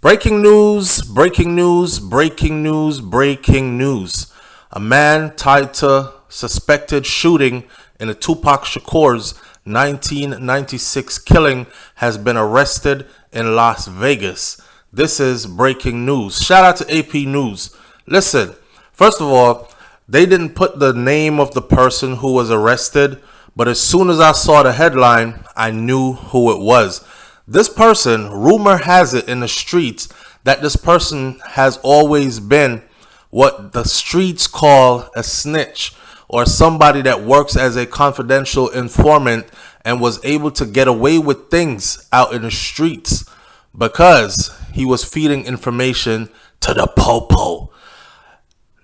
Breaking news, breaking news, breaking news, breaking news. A man tied to suspected shooting in a Tupac Shakur's 1996 killing has been arrested in Las Vegas. This is breaking news. Shout out to AP News. Listen, first of all, they didn't put the name of the person who was arrested, but as soon as I saw the headline, I knew who it was. This person, rumor has it in the streets that this person has always been what the streets call a snitch, or somebody that works as a confidential informant and was able to get away with things out in the streets because he was feeding information to the popo.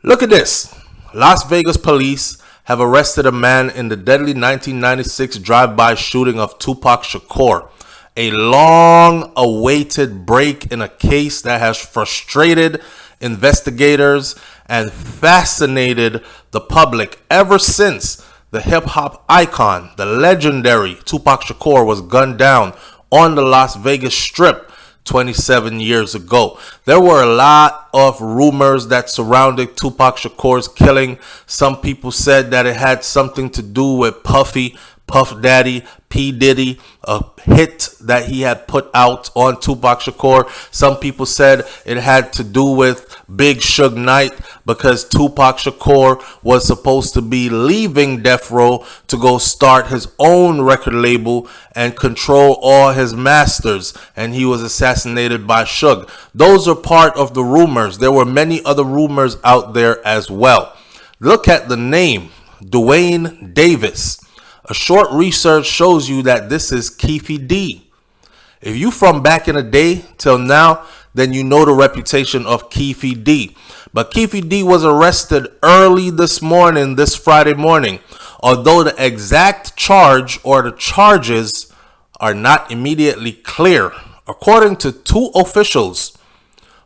Look at this. Las Vegas police have arrested a man in the deadly 1996 drive-by shooting of Tupac Shakur. A long-awaited break in a case that has frustrated investigators and fascinated the public ever since the hip-hop icon, the legendary Tupac Shakur, was gunned down on the Las Vegas Strip 27 years ago. There were a lot of rumors that surrounded Tupac Shakur's killing. Some people said that it had something to do with Puff Daddy, P. Diddy, a hit that he had put out on Tupac Shakur. Some people said it had to do with Big Suge Knight because Tupac Shakur was supposed to be leaving Death Row to go start his own record label and control all his masters, and he was assassinated by Suge. Those are part of the rumors. There were many other rumors out there as well. Look at the name, Duane Davis. A short research shows you that this is Keffe D. If you from back in the day till now, then you know the reputation of Keffe D. But Keffe D was arrested early this Friday morning, although the exact charge or the charges are not immediately clear. According to two officials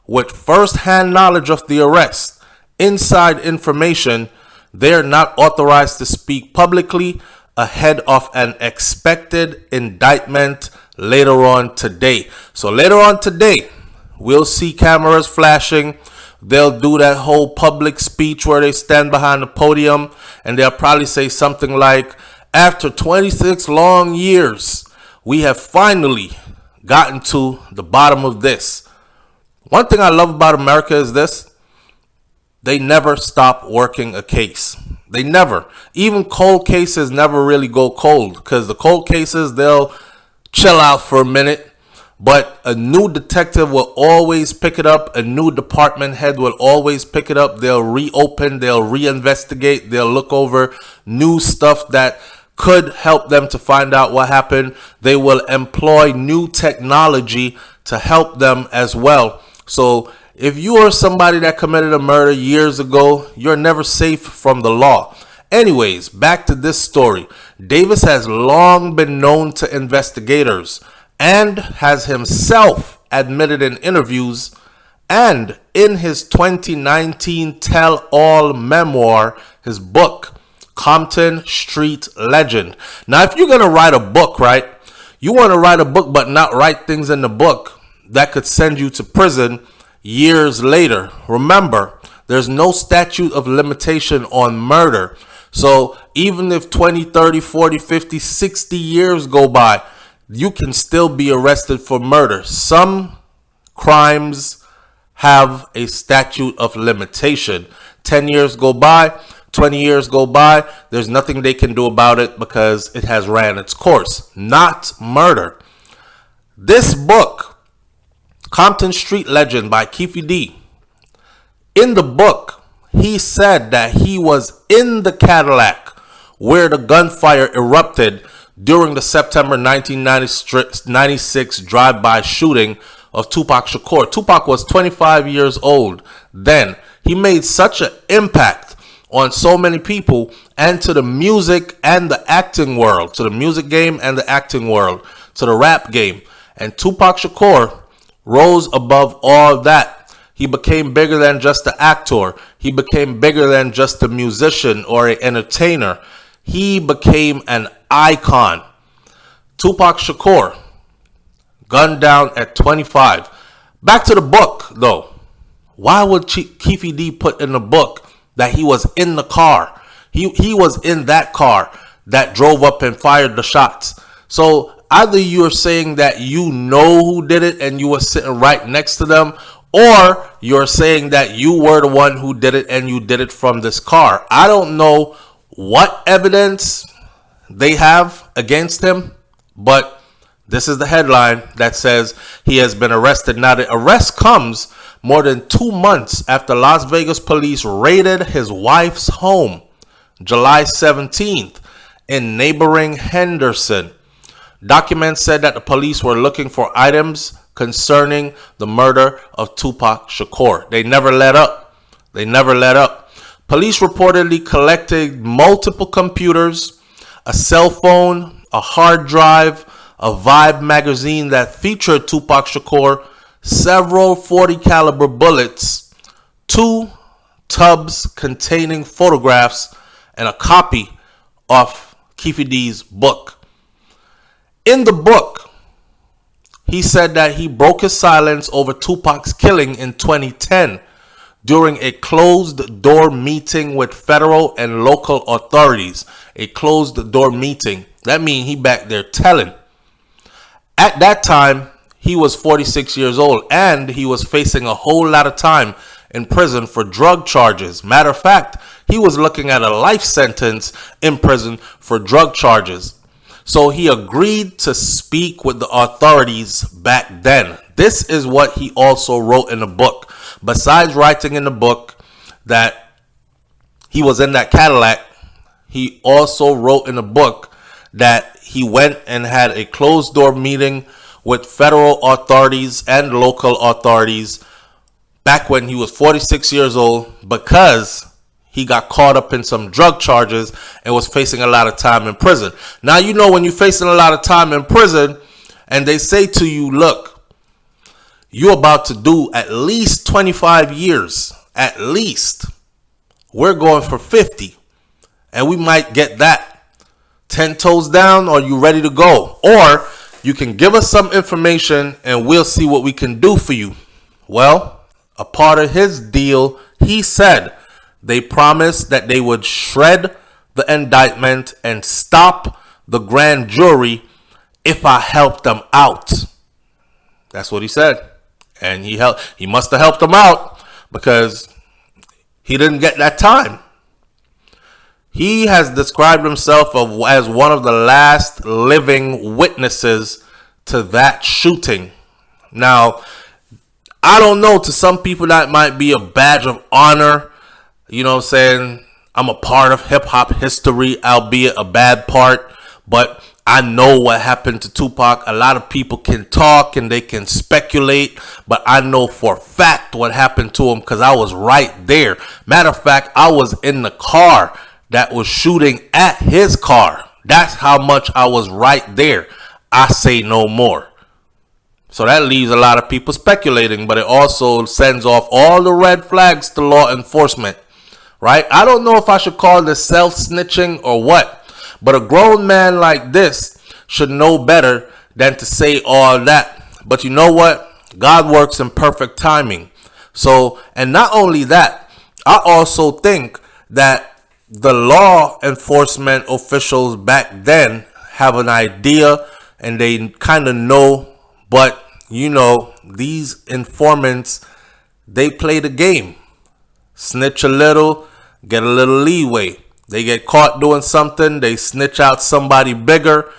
with first-hand knowledge of the arrest, inside information, they are not authorized to speak publicly ahead of an expected indictment later on today. So later on today, we'll see cameras flashing. They'll do that whole public speech where they stand behind the podium and they'll probably say something like, after 26 long years, we have finally gotten to the bottom of this. One thing I love about America is this. They never stop working a case. They never. Even cold cases never really go cold, because the cold cases, they'll chill out for a minute, but a new detective will always pick it up. A new department head will always pick it up. They'll reopen, they'll reinvestigate, they'll look over new stuff that could help them to find out what happened. They will employ new technology to help them as well. So if you are somebody that committed a murder years ago, you're never safe from the law. Anyways, back to this story. Davis has long been known to investigators and has himself admitted in interviews and in his 2019 tell-all memoir, his book, Compton Street Legend. Now, if you're going to write a book, right, you want to write a book but not write things in the book that could send you to prison years later. Remember, there's no statute of limitation on murder. So even if 20, 30, 40, 50, 60 years go by, you can still be arrested for murder. Some crimes have a statute of limitation. 10 years go by, 20 years go by, there's nothing they can do about it because it has ran its course. Not murder. This book, Compton Street Legend by Keffe D. In the book, he said that he was in the Cadillac where the gunfire erupted during the September 1996 drive-by shooting of Tupac Shakur. Tupac was 25 years old then. He made such an impact on so many people and to the music and the acting world, to the music game and the acting world, to the rap game. And Tupac Shakur rose above all that. He became bigger than just an actor. He became bigger than just a musician or an entertainer. He became an icon. Tupac Shakur, gunned down at 25. Back to the book, though. Why would Keffe D put in the book that he was in the car? He was in that car that drove up and fired the shots. So either you're saying that you know who did it and you were sitting right next to them, or you're saying that you were the one who did it and you did it from this car. I don't know what evidence they have against him, but this is the headline that says he has been arrested. Now, the arrest comes more than 2 months after Las Vegas police raided his wife's home, July 17th, in neighboring Henderson. Documents said that the police were looking for items concerning the murder of Tupac Shakur. They never let up. Police reportedly collected multiple computers, a cell phone, a hard drive, a Vibe magazine that featured Tupac Shakur, several .40 caliber bullets, 2 tubs containing photographs, and a copy of Keffe D's book. In the book, he said that he broke his silence over Tupac's killing in 2010 during a closed-door meeting with federal and local authorities. A closed-door meeting. That means he back there telling. At that time, he was 46 years old, and he was facing a whole lot of time in prison for drug charges. Matter of fact, he was looking at a life sentence in prison for drug charges. So he agreed to speak with the authorities back then. This is what he also wrote in the book. Besides writing in the book that he was in that Cadillac, he also wrote in the book that he went and had a closed-door meeting with federal authorities and local authorities back when he was 46 years old because he got caught up in some drug charges and was facing a lot of time in prison. Now, you know, when you're facing a lot of time in prison and they say to you, look, you're about to do at least 25 years, at least. We're going for 50 and we might get that. 10 toes down, or you ready to go? Or you can give us some information and we'll see what we can do for you. Well, a part of his deal, he said they promised that they would shred the indictment and stop the grand jury if I helped them out. That's what he said. And he must have helped them out because he didn't get that time. He has described himself as one of the last living witnesses to that shooting. Now, I don't know, to some people that might be a badge of honor. You know what I'm saying? I'm a part of hip-hop history, albeit a bad part. But I know what happened to Tupac. A lot of people can talk and they can speculate. But I know for a fact what happened to him because I was right there. Matter of fact, I was in the car that was shooting at his car. That's how much I was right there. I say no more. So that leaves a lot of people speculating, but it also sends off all the red flags to law enforcement, right? I don't know if I should call this self-snitching or what, but a grown man like this should know better than to say all that. But you know what? God works in perfect timing. So, and not only that, I also think that the law enforcement officials back then have an idea and they kind of know, but you know, these informants, they play the game. Snitch a little, get a little leeway. They get caught doing something, they snitch out somebody bigger,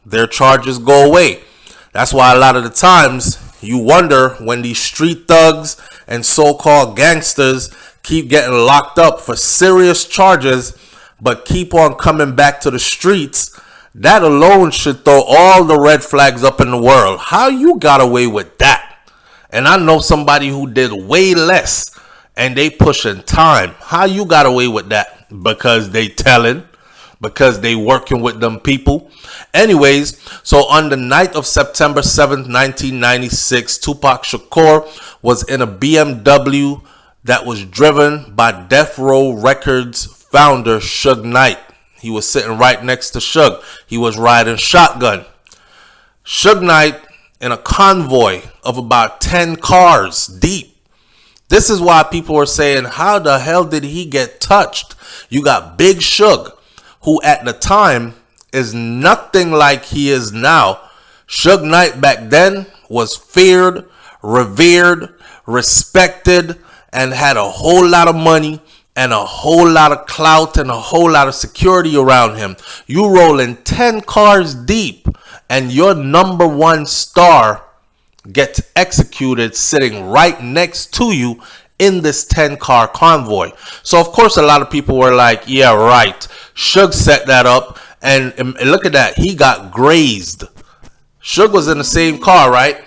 their charges go away. That's why a lot of the times you wonder when these street thugs and so-called gangsters keep getting locked up for serious charges, but keep on coming back to the streets. That alone should throw all the red flags up in the world. How you got away with that? And I know somebody who did way less and they pushing time. How you got away with that? Because they telling, because they working with them people. Anyways, so on the night of September 7th, 1996, Tupac Shakur was in a BMW that was driven by Death Row Records founder Suge Knight. He was sitting right next to Suge. He was riding shotgun. Suge Knight in a convoy of about 10 cars deep. This is why people were saying, how the hell did he get touched? You got Big Suge, who at the time is nothing like he is now. Suge Knight back then was feared, revered, respected, and had a whole lot of money and a whole lot of clout and a whole lot of security around him. You rolling 10 cars deep and your number one star gets executed sitting right next to you in this 10-car convoy. So of course a lot of people were like, yeah, right, Suge set that up, and look at that, he got grazed. Suge was in the same car, right?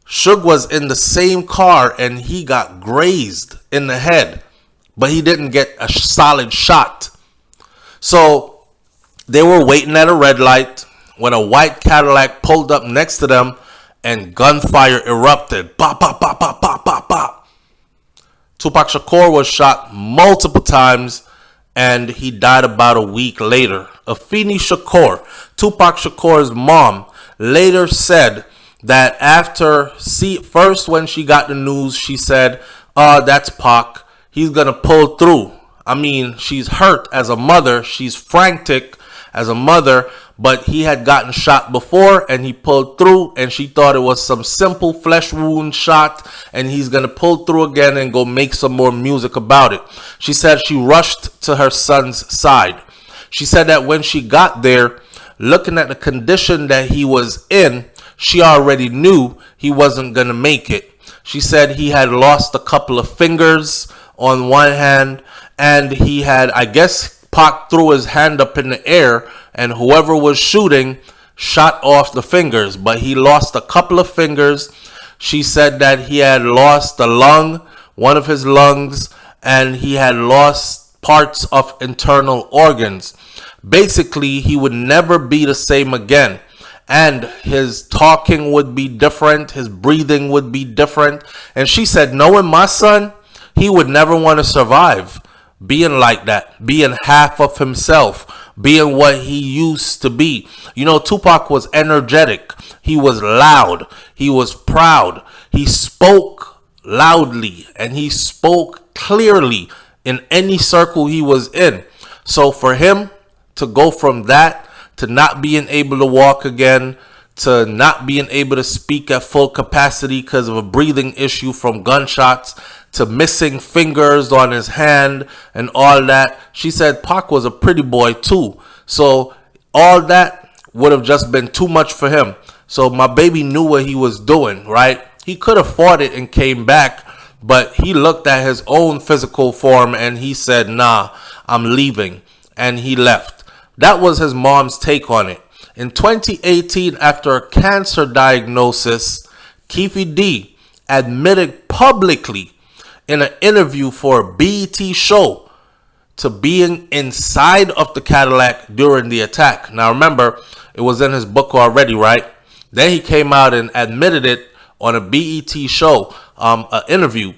Suge was in the same car and he got grazed in the head, but he didn't get a solid shot. So they were waiting at a red light when a white Cadillac pulled up next to them and gunfire erupted. Bop, bop, bop, bop, bop, bop, bop. Tupac Shakur was shot multiple times and he died about a week later. Afeni Shakur, Tupac Shakur's mom, later said that first when she got the news, she said, that's Pac. He's going to pull through. I mean, she's hurt as a mother. She's frantic as a mother, but he had gotten shot before and he pulled through, and she thought it was some simple flesh wound shot and he's going to pull through again and go make some more music about it. She said she rushed to her son's side. She said that when she got there, looking at the condition that he was in, she already knew he wasn't going to make it. She said he had lost a couple of fingers on one hand, and he had, I guess, Pac threw his hand up in the air, and whoever was shooting shot off the fingers, but he lost a couple of fingers. She said that he had lost a lung, one of his lungs, and he had lost parts of internal organs. Basically, he would never be the same again. And his talking would be different. His breathing would be different. And she said, knowing my son, he would never want to survive being like that, being half of himself, being what he used to be. You know, Tupac was energetic. He was loud. He was proud. He spoke loudly and he spoke clearly in any circle he was in. So for him to go from that to not being able to walk again, to not being able to speak at full capacity because of a breathing issue from gunshots, to missing fingers on his hand and all that. She said Pac was a pretty boy too. So all that would have just been too much for him. So my baby knew what he was doing, right? He could have fought it and came back, but he looked at his own physical form and he said, nah, I'm leaving. And he left. That was his mom's take on it. In 2018, after a cancer diagnosis, Keffe D admitted publicly in an interview for a BET show to being inside of the Cadillac during the attack. Now remember, it was in his book already, right? Then he came out and admitted it on a BET show, an interview,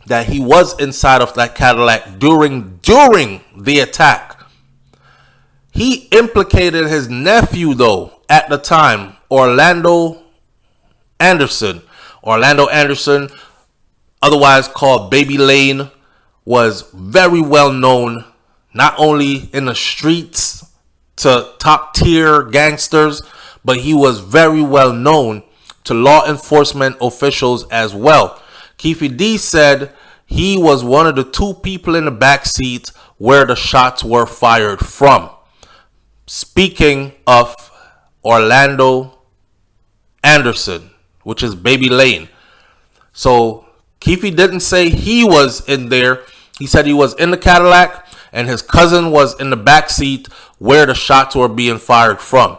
that he was inside of that Cadillac during the attack. He implicated his nephew, though, at the time, Orlando Anderson. Orlando Anderson, otherwise called Baby Lane, was very well known, not only in the streets to top tier gangsters, but he was very well known to law enforcement officials as well. Keffe D said he was one of the two people in the backseat where the shots were fired from. Speaking of Orlando Anderson, which is Baby Lane. So Keefe didn't say he was in there. He said he was in the Cadillac and his cousin was in the backseat where the shots were being fired from.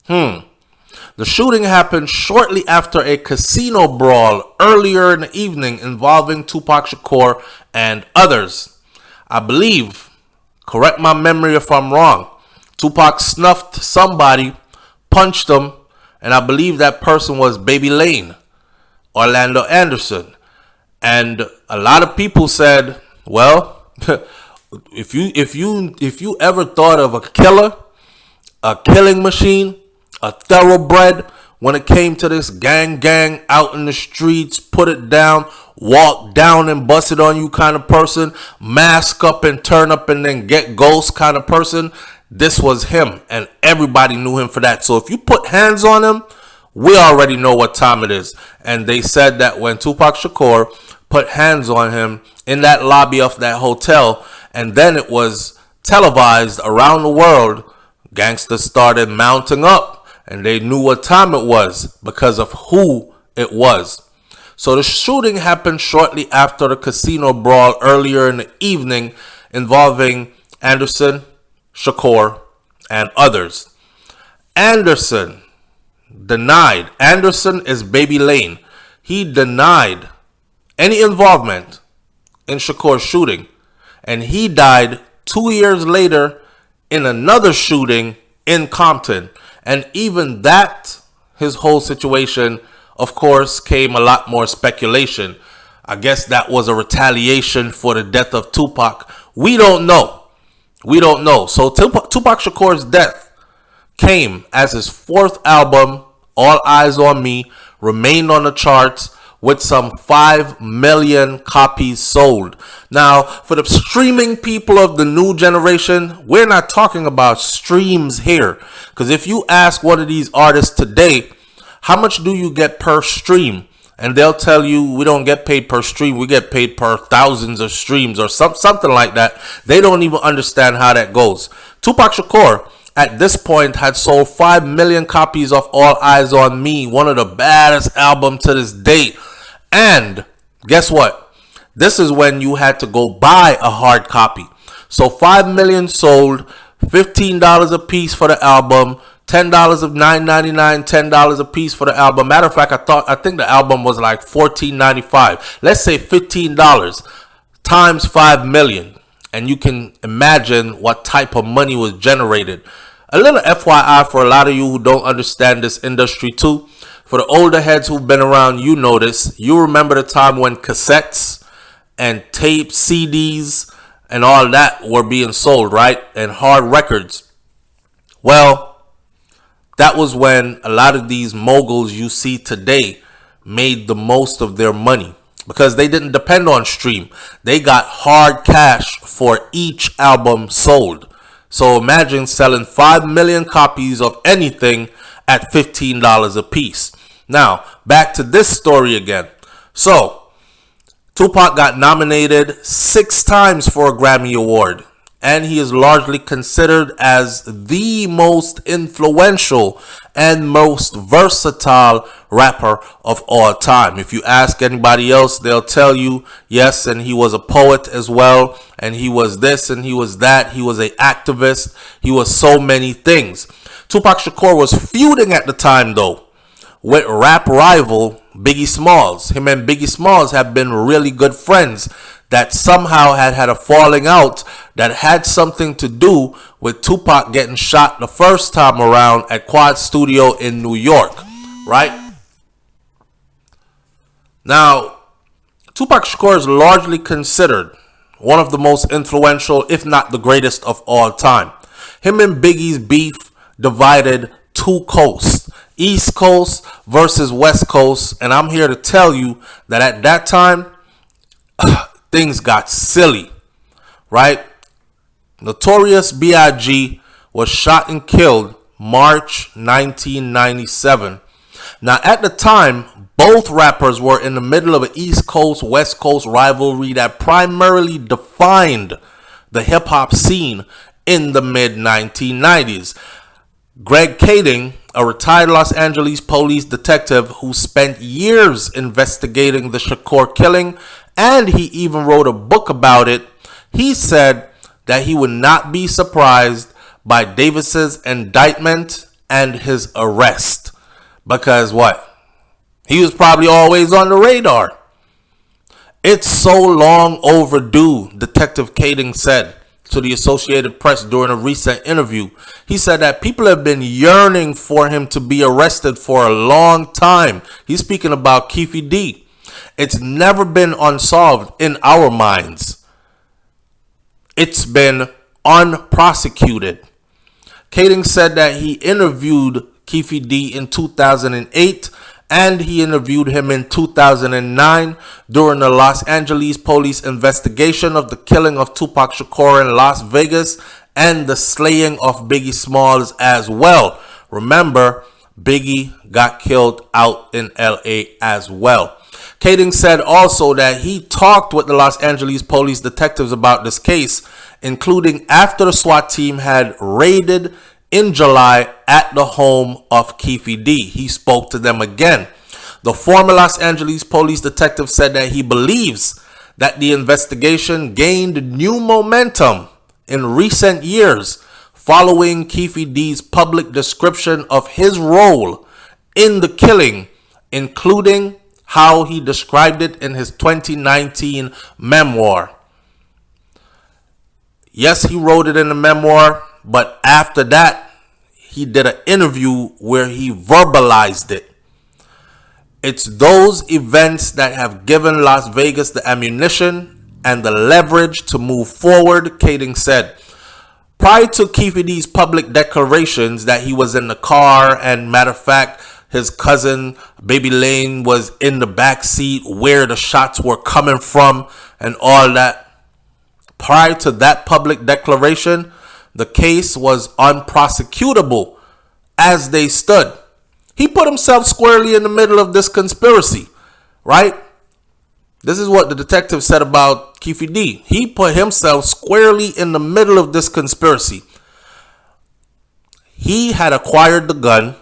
The shooting happened shortly after a casino brawl earlier in the evening involving Tupac Shakur and others. I believe, correct my memory if I'm wrong, Tupac snuffed somebody, punched him, and I believe that person was Baby Lane, Orlando Anderson. And a lot of people said, well, if you ever thought of a killer a killing machine, a thoroughbred when it came to this gang out in the streets, put it down, walk down and bust it on you kind of person, mask up and turn up and then get ghost kind of person. This was him, and everybody knew him for that. So if you put hands on him, we already know what time it is. And they said that when Tupac Shakur put hands on him in that lobby of that hotel, and then it was televised around the world, gangsters started mounting up, and they knew what time it was because of who it was. So the shooting happened shortly after the casino brawl earlier in the evening involving Anderson, Shakur, and others. Anderson denied. Anderson is Baby Lane. He denied any involvement in Shakur's shooting, and he died 2 years later in another shooting in Compton. And even that, his whole situation, of course, came a lot more speculation. I guess that was a retaliation for the death of Tupac. We don't know. We don't know. So Tupac Shakur's death came as his fourth album, All Eyes on Me, remained on the charts with some 5 million copies sold. Now, for the streaming people of the new generation, we're not talking about streams here. Because if you ask one of these artists today, how much do you get per stream? And they'll tell you, we don't get paid per stream. We get paid per thousands of streams or something like that. They don't even understand how that goes. Tupac Shakur, at this point, had sold 5 million copies of All Eyes on Me, one of the baddest albums to this date. And guess what? This is when you had to go buy a hard copy. So 5 million sold, $15 a piece for the album, $10 of $9.99, $10 a piece for the album. Matter of fact, I think the album was like $14.95. Let's say $15 times 5 million. And you can imagine what type of money was generated. A little FYI for a lot of you who don't understand this industry too. For the older heads who've been around, you know this. You remember the time when cassettes and tape, CDs, and all that were being sold, right? And hard records. Well, that was when a lot of these moguls you see today made the most of their money. Because they didn't depend on stream. They got hard cash for each album sold. So imagine selling 5 million copies of anything at $15 a piece. Now, back to this story again. So, Tupac got nominated 6 times for a Grammy Award. And he is largely considered as the most influential and most versatile rapper of all time. If you ask anybody else, they'll tell you, yes, and he was a poet as well, and he was this and he was that. He was an activist. He was so many things. Tupac Shakur was feuding at the time, though, with rap rival Biggie Smalls. Him and Biggie Smalls have been really good friends that somehow had a falling out that had something to do with Tupac getting shot the first time around at Quad Studio in New York, right? Now, Tupac Shakur is largely considered one of the most influential, if not the greatest of all time. Him and Biggie's beef divided 2 coasts, East Coast versus West Coast, and I'm here to tell you that at that time, things got silly, right? Notorious B.I.G. was shot and killed March 1997. Now, at the time, both rappers were in the middle of an East Coast, West Coast rivalry that primarily defined the hip-hop scene in the mid-1990s. Greg Kading, a retired Los Angeles police detective who spent years investigating the Shakur killing, and he even wrote a book about it, he said that he would not be surprised by Davis's indictment and his arrest. Because what? He was probably always on the radar. It's so long overdue, Detective Kading said to the Associated Press during a recent interview. He said that people have been yearning for him to be arrested for a long time. He's speaking about Keffe D. It's never been unsolved in our minds. It's been unprosecuted. Keffe said that he interviewed Keffe D in 2008 and he interviewed him in 2009 during the Los Angeles police investigation of the killing of Tupac Shakur in Las Vegas and the slaying of Biggie Smalls as well. Remember, Biggie got killed out in LA as well. Keffe said also that he talked with the Los Angeles police detectives about this case, including after the SWAT team had raided in July at the home of Keffe D. He spoke to them again. The former Los Angeles police detective said that he believes that the investigation gained new momentum in recent years following Keffe D's public description of his role in the killing, including how he described it in his 2019 memoir. Yes, he wrote it in the memoir, but after that, he did an interview where he verbalized it. It's those events that have given Las Vegas the ammunition and the leverage to move forward, Keffe said. Prior to Keffe D's public declarations that he was in the car, and matter of fact, his cousin Baby Lane was in the back seat where the shots were coming from and all that. Prior to that public declaration, the case was unprosecutable as they stood. He put himself squarely in the middle of this conspiracy, right? This is what the detective said about Keffe D. He put himself squarely in the middle of this conspiracy. He had acquired the gun.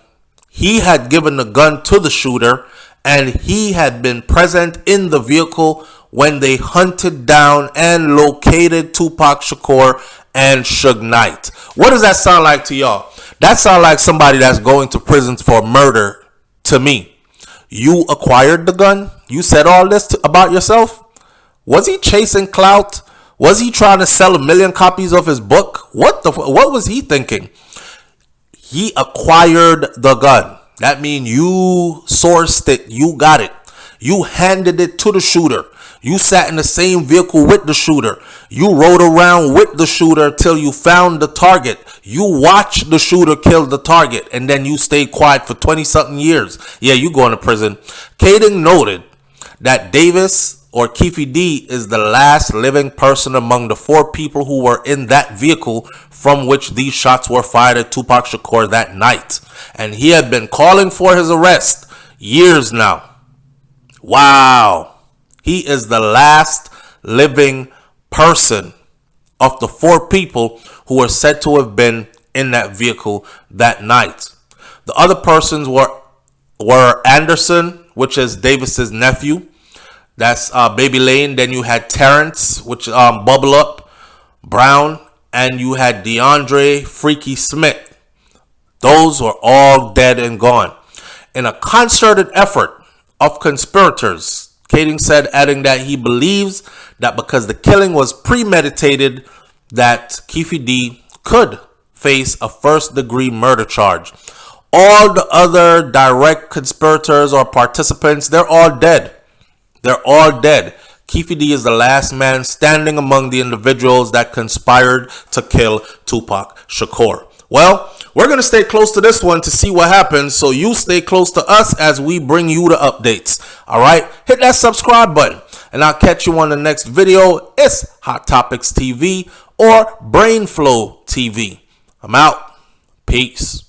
He had given the gun to the shooter, and he had been present in the vehicle when they hunted down and located Tupac Shakur and Suge Knight. What does that sound like to y'all? That sounds like somebody that's going to prison for murder to me. You acquired the gun? You said all this about yourself? Was he chasing clout? Was he trying to sell 1 million copies of his book? What was he thinking? He acquired the gun. That means you sourced it. You got it. You handed it to the shooter. You sat in the same vehicle with the shooter. You rode around with the shooter till you found the target. You watched the shooter kill the target, and then you stayed quiet for 20-something years. Yeah, you going to prison. Keffe noted that Davis or Keffe D is the last living person among the 4 people who were in that vehicle from which these shots were fired at Tupac Shakur that night. And he had been calling for his arrest years now. Wow. He is the last living person of the 4 people who are said to have been in that vehicle that night. The other persons were Anderson, which is Davis's nephew. That's Baby Lane. Then you had Terrence, which Bubble Up Brown, and you had DeAndre Freaky Smith. Those were all dead and gone. In a concerted effort of conspirators, Keffe said, adding that he believes that because the killing was premeditated, that Keffe D could face a first-degree murder charge. All the other direct conspirators or participants, they're all dead. They're all dead. Keffe D is the last man standing among the individuals that conspired to kill Tupac Shakur. Well, we're going to stay close to this one to see what happens, so you stay close to us as we bring you the updates. All right, hit that subscribe button, and I'll catch you on the next video. It's Hot Topics TV or Brain Flow TV. I'm out. Peace.